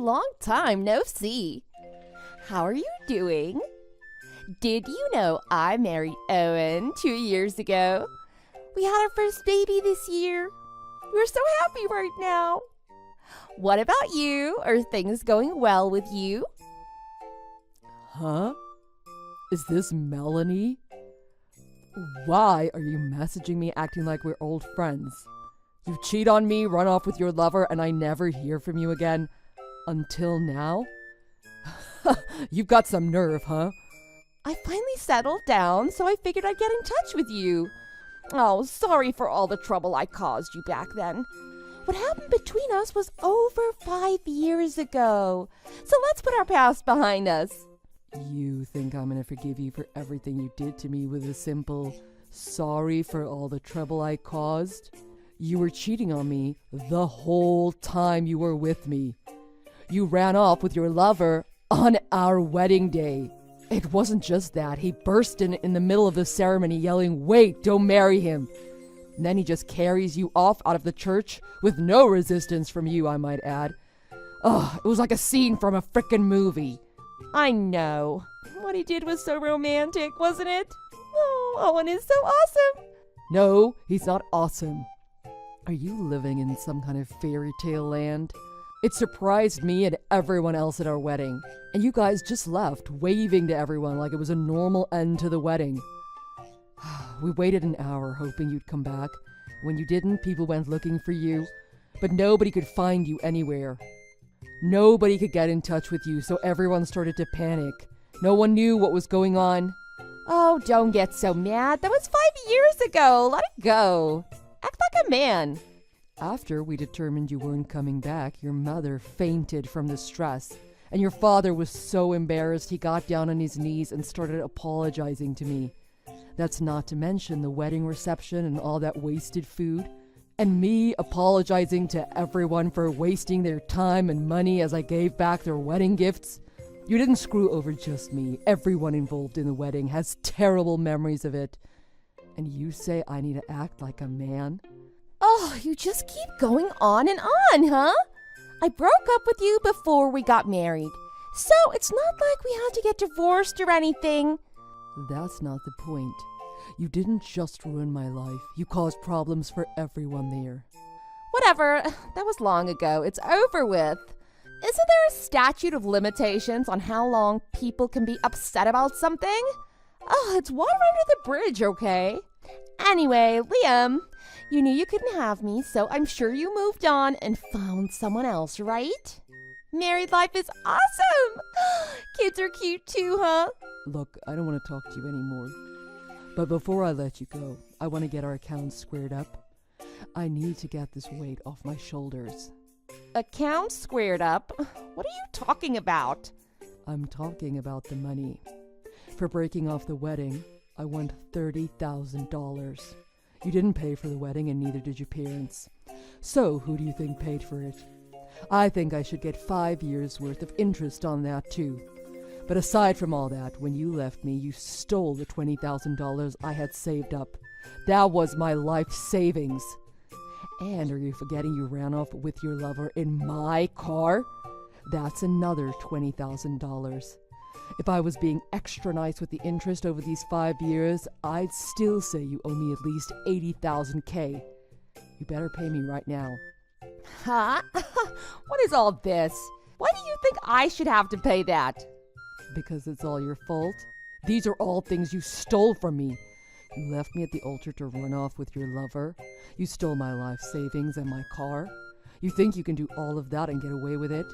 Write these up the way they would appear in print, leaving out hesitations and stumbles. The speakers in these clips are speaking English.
long time no see. How are you doing? Did you know I married Owen 2 years ago? We had our first baby this year. We're so happy right now. What about you? Are things going well with you? Huh? Is this Melanie? Why are you messaging me acting like we're old friends? You cheat on me, run off with your lover, and I never hear from you again. Until now? You've got some nerve, huh? I finally settled down, so I figured I'd get in touch with you. Oh, sorry for all the trouble I caused you back then. What happened between us was over 5 years ago. So let's put our past behind us. You think I'm gonna forgive you for everything you did to me with a simple sorry for all the trouble I caused? You were cheating on me the whole time you were with me. You ran off with your lover on our wedding day. It wasn't just that. He burst in the middle of the ceremony yelling, "Wait, don't marry him." And then he just carries you off out of the church with no resistance from you, I might add. Ugh, it was like a scene from a frickin' movie. I know. What he did was so romantic, wasn't it? Oh, Owen is so awesome. No, he's not awesome. Are you living in some kind of fairy tale land? It surprised me and everyone else at our wedding. And you guys just left, waving to everyone like it was a normal end to the wedding. We waited an hour hoping you'd come back. When you didn't, people went looking for you. But nobody could find you anywhere. Nobody could get in touch with you, so everyone started to panic. No one knew what was going on. Oh, don't get so mad. That was 5 years ago. Let it go. Act like a man. After we determined you weren't coming back, your mother fainted from the stress. And your father was so embarrassed he got down on his knees and started apologizing to me. That's not to mention the wedding reception and all that wasted food. And me apologizing to everyone for wasting their time and money as I gave back their wedding gifts. You didn't screw over just me. Everyone involved in the wedding has terrible memories of it. And you say I need to act like a man? Oh, you just keep going on and on, huh? I broke up with you before we got married. So it's not like we had to get divorced or anything. That's not the point. You didn't just ruin my life. You caused problems for everyone there. Whatever. That was long ago. It's over with. Isn't there a statute of limitations on how long people can be upset about something? Oh, it's water under the bridge, okay? Anyway, Liam, you knew you couldn't have me, so I'm sure you moved on and found someone else, right? Married life is awesome! Kids are cute too, huh? Look, I don't want to talk to you anymore. But before I let you go, I want to get our accounts squared up. I need to get this weight off my shoulders. Accounts squared up? What are you talking about? I'm talking about the money. For breaking off the wedding, I want $30,000. You didn't pay for the wedding and neither did your parents. So who do you think paid for it? I think I should get 5 years worth of interest on that too. But aside from all that, when you left me, you stole the $20,000 I had saved up. That was my life savings. And are you forgetting you ran off with your lover in my car? That's another $20,000. If I was being extra nice with the interest over these 5 years, I'd still say you owe me at least $80,000. You better pay me right now. Huh? What is all this? Why do you think I should have to pay that? Because it's all your fault. These are all things you stole from me. You left me at the altar to run off with your lover. You stole my life savings and my car. You think you can do all of that and get away with it?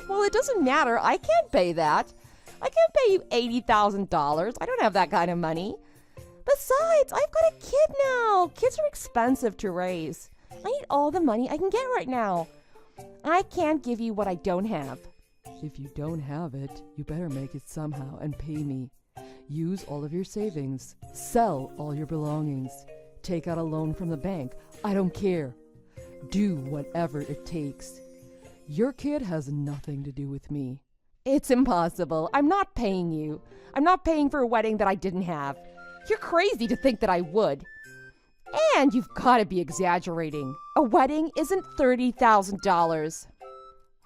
Well, it doesn't matter. I can't pay that. I can't pay you $80,000. I don't have that kind of money. Besides, I've got a kid now. Kids are expensive to raise. I need all the money I can get right now. I can't give you what I don't have. If you don't have it, you better make it somehow and pay me. Use all of your savings. Sell all your belongings. Take out a loan from the bank. I don't care. Do whatever it takes. Your kid has nothing to do with me. It's impossible. I'm not paying you. I'm not paying for a wedding that I didn't have. You're crazy to think that I would. And you've got to be exaggerating. A wedding isn't $30,000.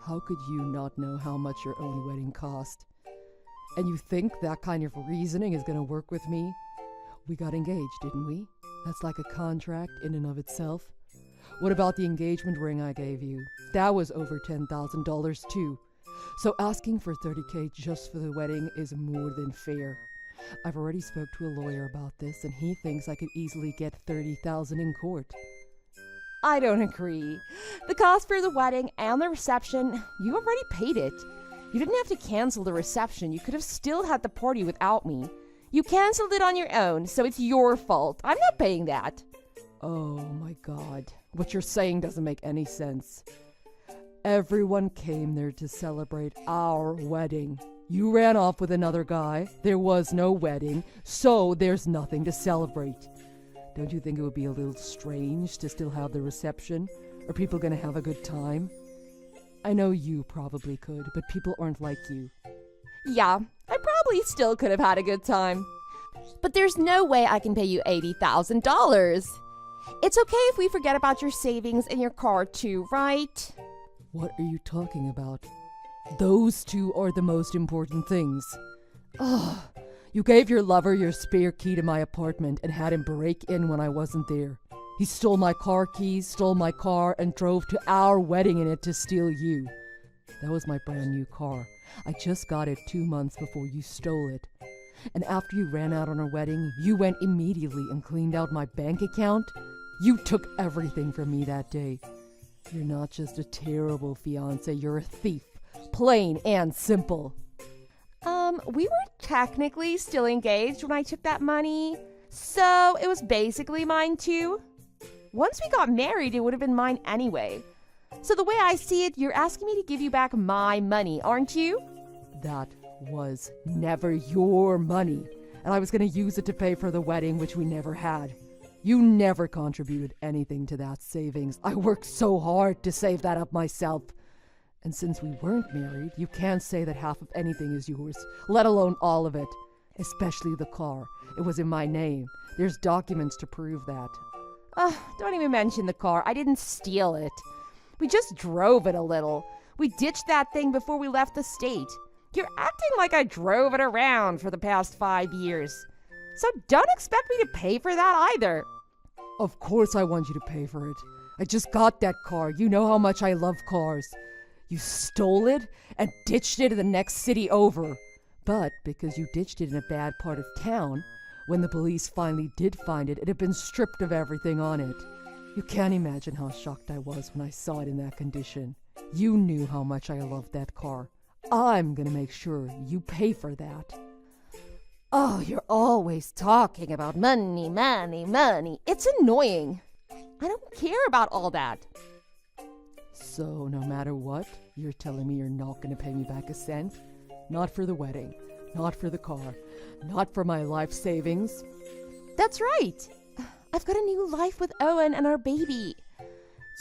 How could you not know how much your own wedding cost? And you think that kind of reasoning is going to work with me? We got engaged, didn't we? That's like a contract in and of itself. What about the engagement ring I gave you? That was over $10,000 too. So asking for $30,000 just for the wedding is more than fair. I've already spoke to a lawyer about this, and he thinks I could easily get $30,000 in court. I don't agree. The cost for the wedding and the reception, you already paid it. You didn't have to cancel the reception. You could have still had the party without me. You canceled it on your own, so it's your fault. I'm not paying that. Oh my God. What you're saying doesn't make any sense. Everyone came there to celebrate our wedding. You ran off with another guy. There was no wedding, so there's nothing to celebrate. Don't you think it would be a little strange to still have the reception? Are people going to have a good time? I know you probably could, but people aren't like you. Yeah, I probably still could have had a good time. But there's no way I can pay you $80,000. It's okay if we forget about your savings and your car too, right? What are you talking about? Those two are the most important things. Ugh. You gave your lover your spare key to my apartment and had him break in when I wasn't there. He stole my car keys, stole my car, and drove to our wedding in it to steal you. That was my brand new car. I just got it 2 months before you stole it. And after you ran out on our wedding, you went immediately and cleaned out my bank account. You took everything from me that day. You're not just a terrible fiance, you're a thief. Plain and simple. We were technically still engaged when I took that money, so it was basically mine too. Once we got married, it would have been mine anyway. So the way I see it, you're asking me to give you back my money, aren't you? That was never your money, and I was going to use it to pay for the wedding, which we never had. You never contributed anything to that savings. I worked so hard to save that up myself. And since we weren't married, you can't say that half of anything is yours, let alone all of it. Especially the car. It was in my name. There's documents to prove that. Don't even mention the car. I didn't steal it. We just drove it a little. We ditched that thing before we left the state. You're acting like I drove it around for the past 5 years. So don't expect me to pay for that either. Of course I want you to pay for it. I just got that car. You know how much I love cars. You stole it and ditched it in the next city over. But because you ditched it in a bad part of town, when the police finally did find it, it had been stripped of everything on it. You can't imagine how shocked I was when I saw it in that condition. You knew how much I loved that car. I'm gonna make sure you pay for that. Oh, you're always talking about money, money, money. It's annoying. I don't care about all that. So no matter what, you're telling me you're not gonna pay me back a cent? Not for the wedding, not for the car, not for my life savings? That's right. I've got a new life with Owen and our baby.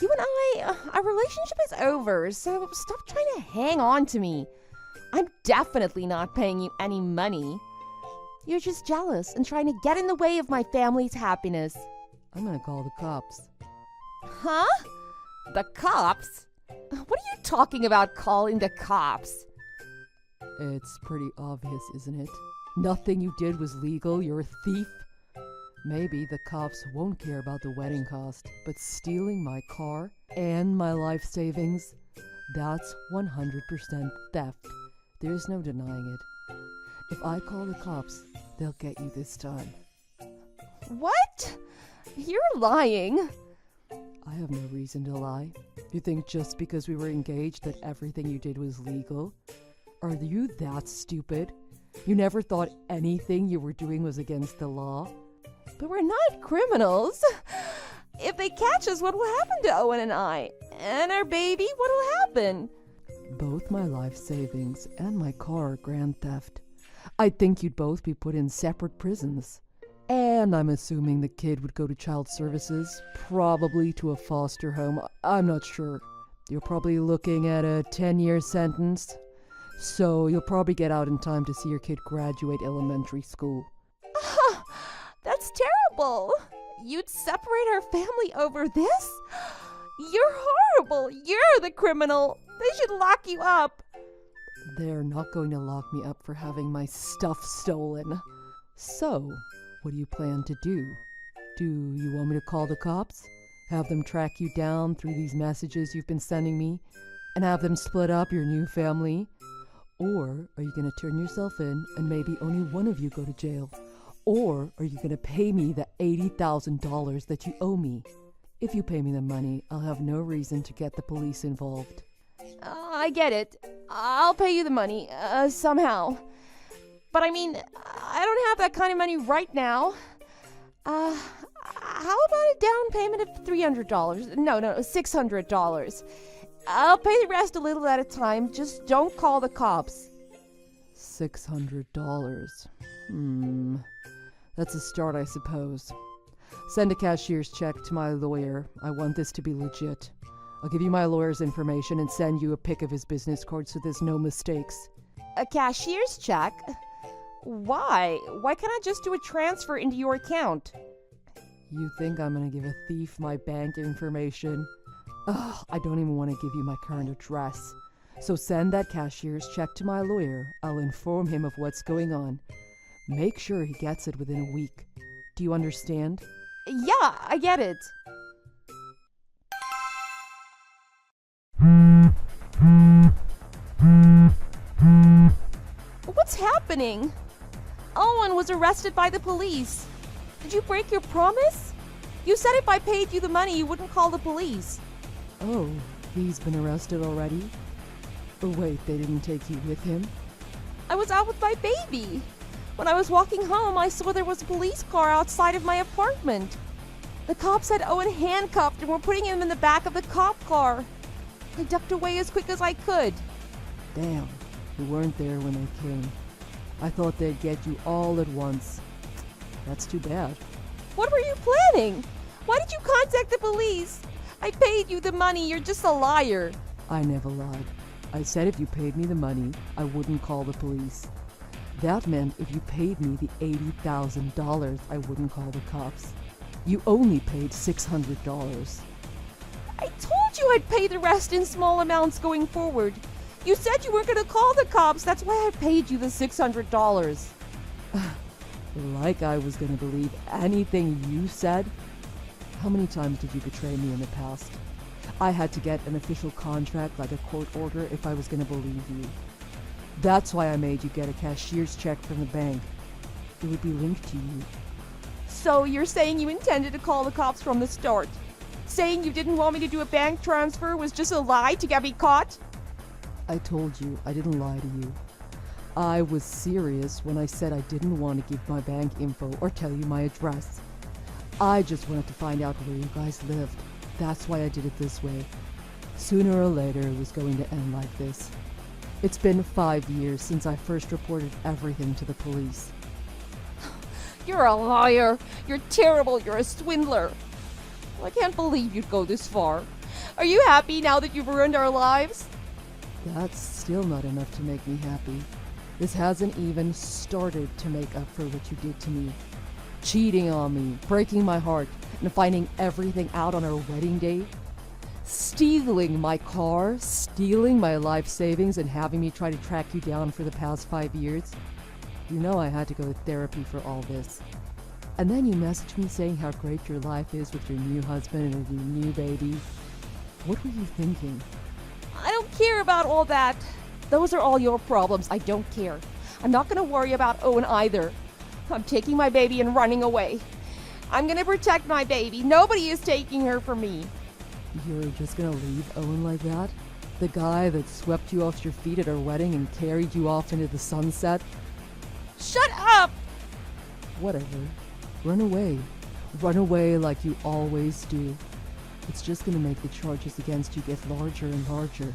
You and I, our relationship is over, so stop trying to hang on to me. I'm definitely not paying you any money. You're just jealous and trying to get in the way of my family's happiness. I'm gonna call the cops. Huh? The cops? What are you talking about calling the cops? It's pretty obvious, isn't it? Nothing you did was legal. You're a thief. Maybe the cops won't care about the wedding cost, but stealing my car and my life savings, that's 100% theft. There's no denying it. If I call the cops, they'll get you this time. What? You're lying. I have no reason to lie. You think just because we were engaged that everything you did was legal? Are you that stupid? You never thought anything you were doing was against the law? But we're not criminals. If they catch us, what will happen to Owen and I? And our baby, what will happen? Both my life savings and my car are grand theft. I think you'd both be put in separate prisons. And I'm assuming the kid would go to child services, probably to a foster home. I'm not sure. You're probably looking at a 10-year sentence. So you'll probably get out in time to see your kid graduate elementary school. That's terrible. You'd separate our family over this? You're horrible. You're the criminal. They should lock you up. They're not going to lock me up for having my stuff stolen. So, what do you plan to do? Do you want me to call the cops? Have them track you down through these messages you've been sending me? And have them split up your new family? Or are you going to turn yourself in and maybe only one of you go to jail? Or are you going to pay me the $80,000 that you owe me? If you pay me the money, I'll have no reason to get the police involved. I get it. I'll pay you the money, somehow. But I mean, I don't have that kind of money right now. How about a down payment of $300? No, $600. I'll pay the rest a little at a time. Just don't call the cops. $600. That's a start, I suppose. Send a cashier's check to my lawyer. I want this to be legit. I'll give you my lawyer's information and send you a pic of his business card so there's no mistakes. A cashier's check? Why? Why can't I just do a transfer into your account? You think I'm gonna give a thief my bank information? Ugh, I don't even want to give you my current address. So send that cashier's check to my lawyer. I'll inform him of what's going on. Make sure he gets it within a week. Do you understand? Yeah, I get it. What's happening? Owen was arrested by the police. Did you break your promise? You said if I paid you the money, you wouldn't call the police. Oh, he's been arrested already? Oh wait, they didn't take you with him? I was out with my baby. When I was walking home, I saw there was a police car outside of my apartment. The cops had Owen handcuffed and were putting him in the back of the cop car. I ducked away as quick as I could. Damn, you weren't there when they came. I thought they'd get you all at once. That's too bad. What were you planning? Why did you contact the police? I paid you the money. You're just a liar. I never lied. I said if you paid me the money, I wouldn't call the police. That meant if you paid me the $80,000, I wouldn't call the cops. You only paid $600. I told you I'd pay the rest in small amounts going forward. You said you weren't going to call the cops. That's why I paid you the $600. Like I was going to believe anything you said. How many times did you betray me in the past? I had to get an official contract like a court order if I was going to believe you. That's why I made you get a cashier's check from the bank. It would be linked to you. So you're saying you intended to call the cops from the start? Saying you didn't want me to do a bank transfer was just a lie to get me caught? I told you I didn't lie to you. I was serious when I said I didn't want to give my bank info or tell you my address. I just wanted to find out where you guys lived. That's why I did it this way. Sooner or later it was going to end like this. It's been 5 years since I first reported everything to the police. You're a liar. You're terrible. You're a swindler. I can't believe you'd go this far. Are you happy now that you've ruined our lives? That's still not enough to make me happy. This hasn't even started to make up for what you did to me. Cheating on me, breaking my heart, and finding everything out on our wedding day. Stealing my car, stealing my life savings, and having me try to track you down for the past 5 years. You know I had to go to therapy for all this. And then you messaged me saying how great your life is with your new husband and your new baby. What were you thinking? I don't care about all that. Those are all your problems. I don't care. I'm not going to worry about Owen either. I'm taking my baby and running away. I'm going to protect my baby. Nobody is taking her from me. You're just gonna leave Owen like that? The guy that swept you off your feet at our wedding and carried you off into the sunset? Shut up! Whatever. Run away. Run away like you always do. It's just gonna make the charges against you get larger and larger.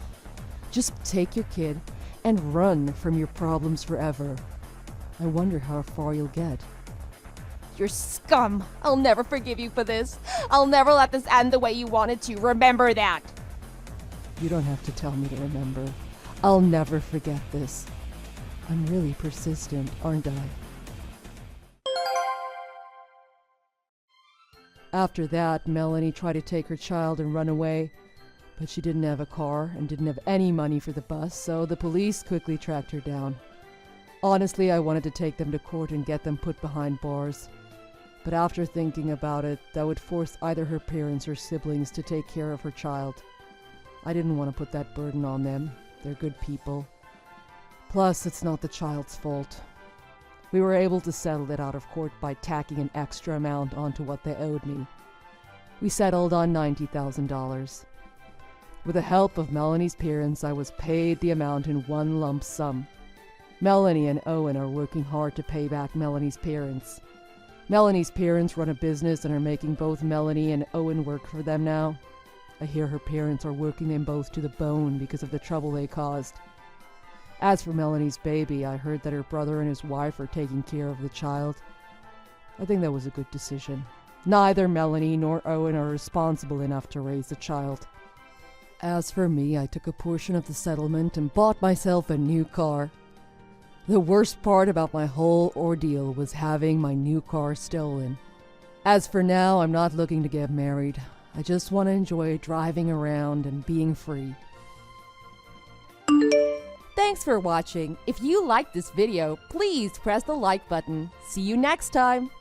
Just take your kid and run from your problems forever. I wonder how far you'll get. You're scum. I'll never forgive you for this. I'll never let this end the way you wanted to. Remember that. You don't have to tell me to remember. I'll never forget this. I'm really persistent, aren't I? After that, Melanie tried to take her child and run away. But she didn't have a car and didn't have any money for the bus, so the police quickly tracked her down. Honestly, I wanted to take them to court and get them put behind bars. But after thinking about it, that would force either her parents or siblings to take care of her child. I didn't want to put that burden on them. They're good people. Plus, it's not the child's fault. We were able to settle it out of court by tacking an extra amount onto what they owed me. We settled on $90,000. With the help of Melanie's parents, I was paid the amount in one lump sum. Melanie and Owen are working hard to pay back Melanie's parents. Melanie's parents run a business and are making both Melanie and Owen work for them now. I hear her parents are working them both to the bone because of the trouble they caused. As for Melanie's baby, I heard that her brother and his wife are taking care of the child. I think that was a good decision. Neither Melanie nor Owen are responsible enough to raise the child. As for me, I took a portion of the settlement and bought myself a new car. The worst part about my whole ordeal was having my new car stolen. As for now, I'm not looking to get married. I just want to enjoy driving around and being free. Thanks for watching. If you liked this video, please press the like button. See you next time.